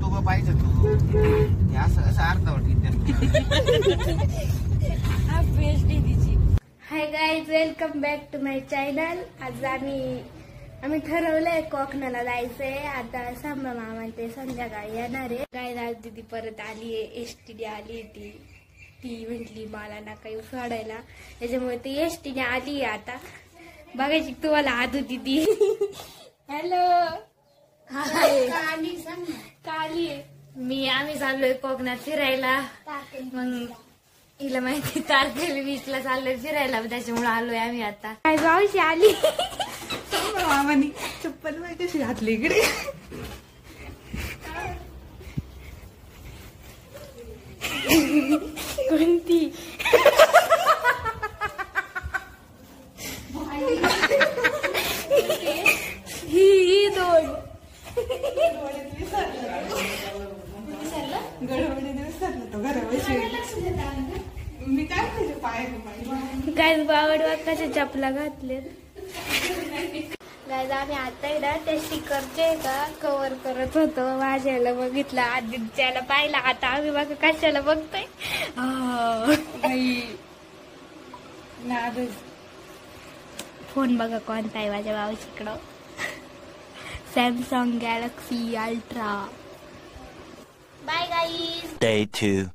YouTube पाहिजे तू असं असं अर्थ hi guys, welcome back to my channel. आज आम्ही ठरवलंय कोकणाला जायचंय. आता सांबा मामा ते संध्याकाळी येणार आहे. गाईज आज दीदी परत आलीये, एसटीने आली. ती म्हटली मला ना काही सोडायला, त्याच्यामुळे ती एसटीने आली. आता बघायची तुम्हाला आदू दीदी. हॅलो, हाय. काली आम्ही चाललोय कोकणात फिरायला. मग हिला माहिती तारखेला बीचला चाललोय फिरायला, त्याच्यामुळे आलोय आम्ही. आता काय भाऊशी आली. मामानी चप्पल माहिती कशी घातली इकडे. कोणती ही दोन गडबडी विसरलं तो घरावर. मी काय पाय काय बावड वाकाच्या चपला घातले. गायज आम्ही आता ना त्या स्टिकरचे का कव्हर करत होतो. माझ्याला बघितलं, आदित्याला पाहिला. आता आम्ही बघा कशाला बघतोय. फोन बघा कोणता आहे माझ्या भावाच्याकडं. Samsung Galaxy Ultra. Bye guys. Day 2.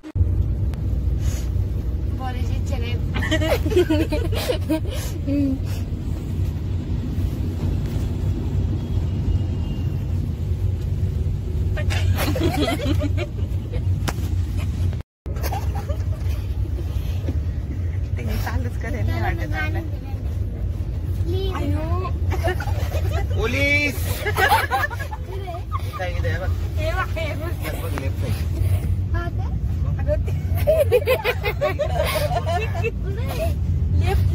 बरेच चले. ते चालूच करेल नाही वाटत. पोलीस काय इथे बघ लेफ्ट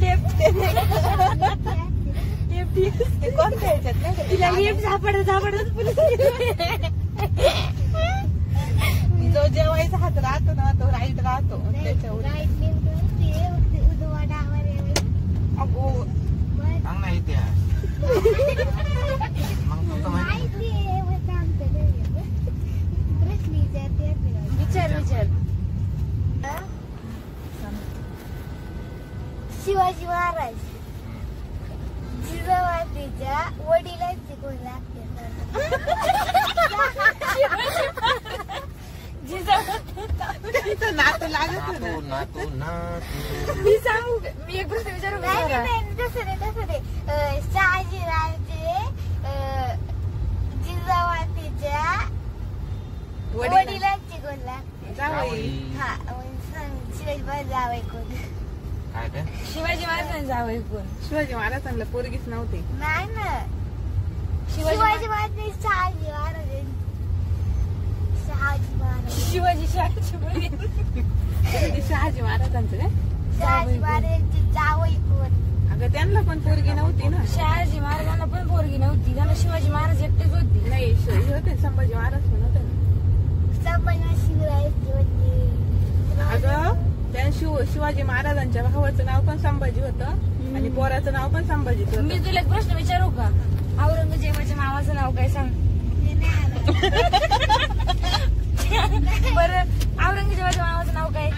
कोणत्या ह्याच्यात नाही तिला लिफ्ट झापडत जो जेवायचा हात राहतो ना तो राईट राहतो त्याच्यावर. अगो सांग ना इथे मग तू तर माहिती विचार. शिवाजी महाराज जिजाबाईच्या वडिलांची कोण लागते. नातू लागत मी सांगू, मी एक प्रश्न विचारू. तसं नाही. शहाजीरावचे जिजाबाईच्या वडिलांची कोण लागते. जावई. हा, शिवाजी महाराज जावई कोण. काय ते शिवाजी महाराज जावई कोण. शिवाजी महाराजांना पोरगीच नव्हती. नाही ना, शिवाजी महाराज नाही, शहाजी महाराज. शिवाजी शहाजी महाराजांचं काय. शहाजी महाराजांची जावई कोण. अगं त्यांना पण पोरगी नव्हती ना. शहाजी महाराजांना पण पोरगी नव्हती. त्यांना शिवाजी महाराज एकटेच होती. नाही होते संभाजी महाराज पण होते ना. संभाजी शिवरायांची होती. अगं त्या शिवाजी महाराजांच्या भावाचं नाव पण संभाजी होतं आणि पोराचं नाव पण संभाजीच होतं. मी तुला एक प्रश्न विचारू का. औरंगजेबाच्या नावाचं नाव काय सांग बरं. औरंगजेबाच्या नावाचं नाव काय.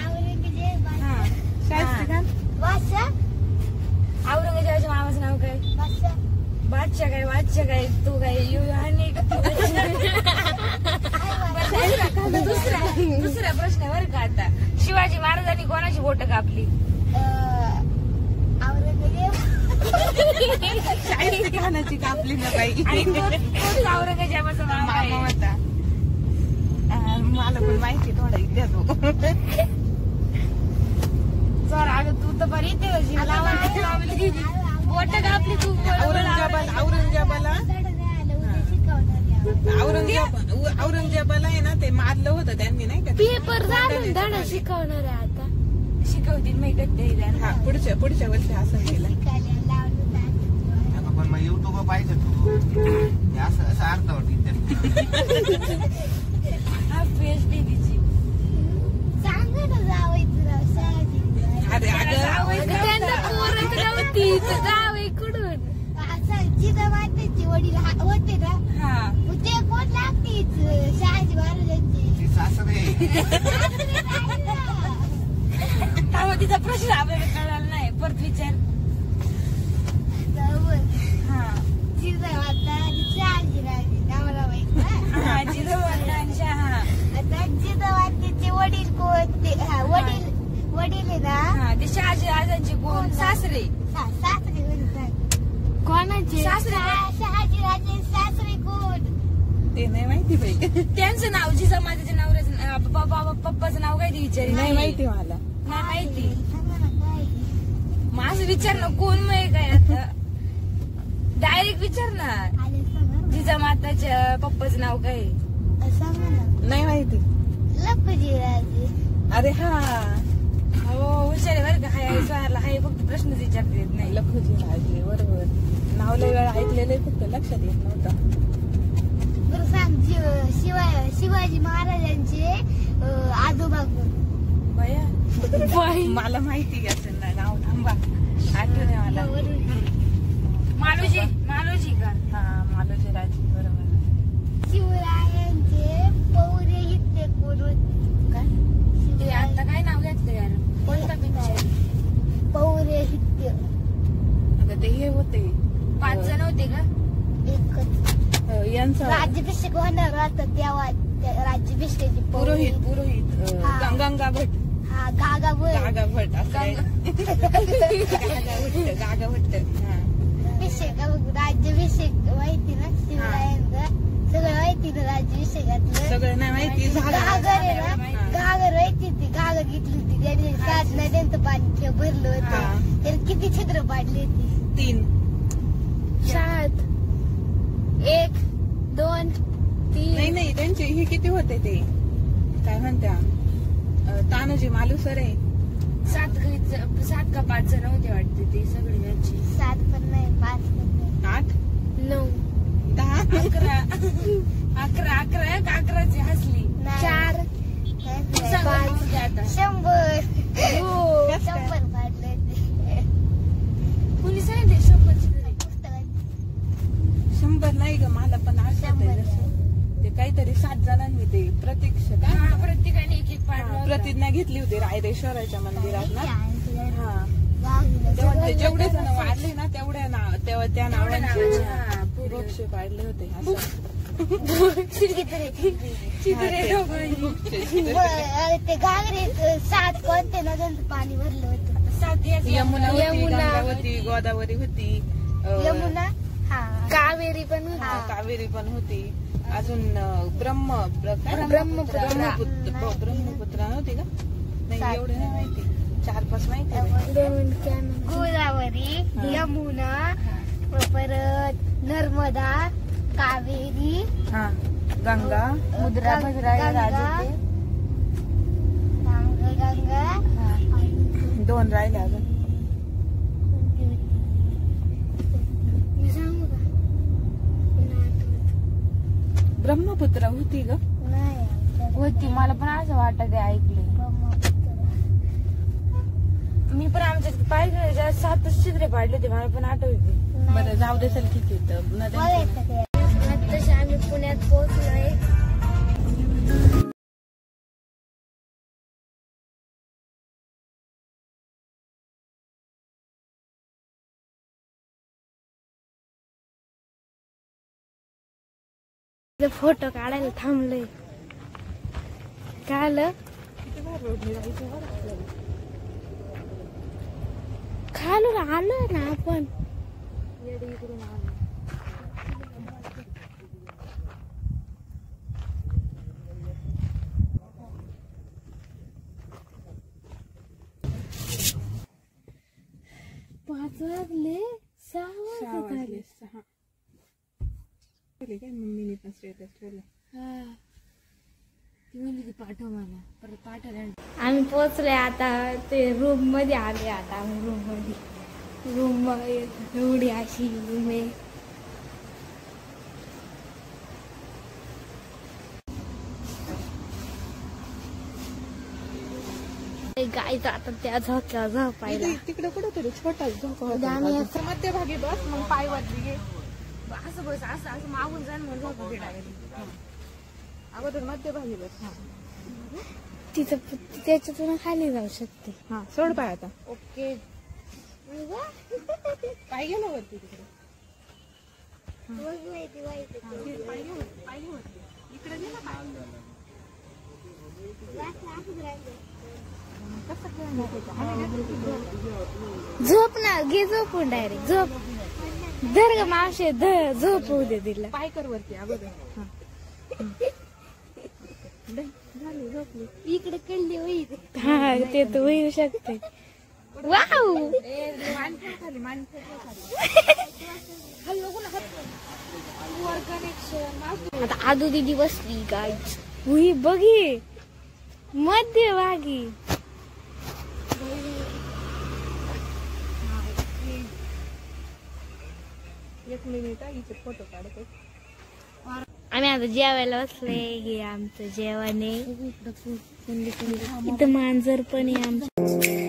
शाहिस्ते खान. औरंगजेबाच्या नावाचं नाव काय. बादशाह काय तू काय दुसरा प्रश्न बरं का. आता शिवाजी महाराजांनी कोणाची बोट कापली. शाहिस्ते खानाची कापली ना बाई. औरंगजेबाचा मामा होता. मला पण माहिती थोडा इतिहास. सर अगं तू तर बरी येते बोट कापली तू. औरंगजेबाला आहे ना ते मारलं होतं त्यांनी नाही का. पेपर झालं शिकवणार आहे. आता शिकवतील माहिती. हा पुढच्या वर्षी असं केलं. पण मग युट्यूब पाहिजे तू असं असं अर्थ जावई कुठून जिजाबाईचे वडील होते ना. ते कोण लागते शहाजी महाराज तिचा प्रश्न आपल्याला कळाला नाही. परत विचार. जिजाबाईचे वडील कोण? वडील आहे ना ते शहाजी राजांचे कोण? सासरे. कोणाचे? शहाजी राजे सासरे कोण? ते नाही माहिती बाई. त्यांचं नाव जिजामातेच्या नाव पप्पाचं नाव काय ते विचारी? नाही माहिती मला. नाही माहिती. माझं विचार ना कोण माहिती काय आता. डायरेक्ट विचार ना. जिजामाताच्या पप्पाचं नाव काय? नाही माहिती. लखुजी राजे. अरे हा हो हुशार बरं का. हाय स्वारला हाय फक्त प्रश्नच विचारते येत नाही. लखुजी राजे बरोबर. नाव लय वेळा ऐकलेलं फक्त लक्षात येत नव्हतं. बरं सांग शिवाजी महाराजांचे आजोबा कोण? बया मला माहिती असेल ना नाव. थांबा आठवण आहे मला. मालोजी का? हा मालोजी राजे बरोबर. शिवरायांचे पौरोहित्य कोण होते? काय ते आता काय नाव घेतलं यार? कोणता पिक्चर? पौरोहित्य. अगं ते हे होते 5 जण होते का? एकच. यांचा राज्याभिषेक होणार होता तेव्हा राज्याभिषेकाची पुरोहित हा. गंगा भट. हा गागा गागा भट असं आहे. गागा भट्ट. अभिषेक राज्याभिषेक माहिती ना शिवरायांचा? सगळं माहिती ना राज्याभिषेकातलं? सगळं नाही माहिती. घागर आहे ना, घागर माहिती ती घागर घेतली होती त्याने 7 नद्यांचं पाणी भरलं होतं. त्याने किती छिद्र पाडली होती? 3. 7 1 2 3. नाही त्यांचे हे किती होते ते काय म्हणत्या तानाजी मालुसरे. 7 का 5 जण होते वाटते ते सगळे त्यांची. 7 पण नाही 5 पण नाही 8 9 10 11 हसली. 4 5 आता 100. 100 पाडले कुणी सांगितले 100 तरी? पुस्तकात 100 नाही ग मला पण आठवत ते काहीतरी 7 जणांनी ते प्रतीक्षा काय प्रत्येकाने एक पाडलं. प्रतिज्ञा घेतली होती रायरेश्वराच्या मंदिरात ना. हा गागीला तेव्हा ते जेवढे जण वाढले ना तेव्हा त्या नावांचे हा, वृक्ष पाडले होते असं. ते घागरे 7 कोणते नद्यांचं पाणी भरलं होतं? यमुना होती, गंगा होती, गोदावरी होती, यमुना, कावेरी पण होती. कावेरी पण होती. अजून ब्रह्मपुत्र नव्हती का? नाही एवढे नाही माहिती. 4-5 माहिती. गोदावरी, यमुना, परत नर्मदा, कावेरी, हा गंगा, मुद्रा गंगा 2 राहिले अजून. मी सांगू का? ब्रह्मपुत्र होती ग. नाही होती. मला पण असं वाटत ऐकले. मी पण आमच्या पाहिजे 7 छिद्रे पाडले होते. मला पण आठवते. बरं जाऊ दे चल ठीक आहे. नद्यांचं आताशी आम्ही पुण्यात पोहोचलोय. फोटो काढायला थांबलोय. काय आलं? खालून आलो ना आपण. पाच वाजले 6 वाजले. काय मम्मीने पण स्टेटस ठेवलं. ती म्हणली पाठव मला. परत पाठवल्या. आम्ही पोहोचलोय आता. ते रूम मध्ये आले. आता आम्ही रूम मध्ये. रूम मध्ये एवढी अशी रूम आहे. गाय जातात त्या झोक्या झोपायला. तिकडे कुठेतरी छोटा झोका म्हणजे आम्ही असं मध्यभागी बस मग पाय वरती घे. असं बस असं मागून जाण म्हणजे अगोदर मध्यभागी बस. तिचं त्याच्यातून खाली जाऊ शकते. हा सोड पाय आता. ओके. पाय गेलो वरती तिकडे. पाय घे वरती. इकडे दे ना पाय. कसं खेळणार झोप ना, घे झोपून डायरेक्ट झोप. धर ग मावशे, झोप होऊ दे तिला. पाय कर वरती अगोदर. झाली झोपली. इकडे कळली होईल. हा ते तर होऊ शकते. वाव. मान ठेव खाली, मान ठेव खाली. आता आदू दीदी बसली गाईच. उही बघी मध्यभागी. एक मिनिट इथे फोटो काढते. आम्ही आता जेवायला बसले. हे आमचं जेवण आहे. इथं मांजर पण आहे आमचं.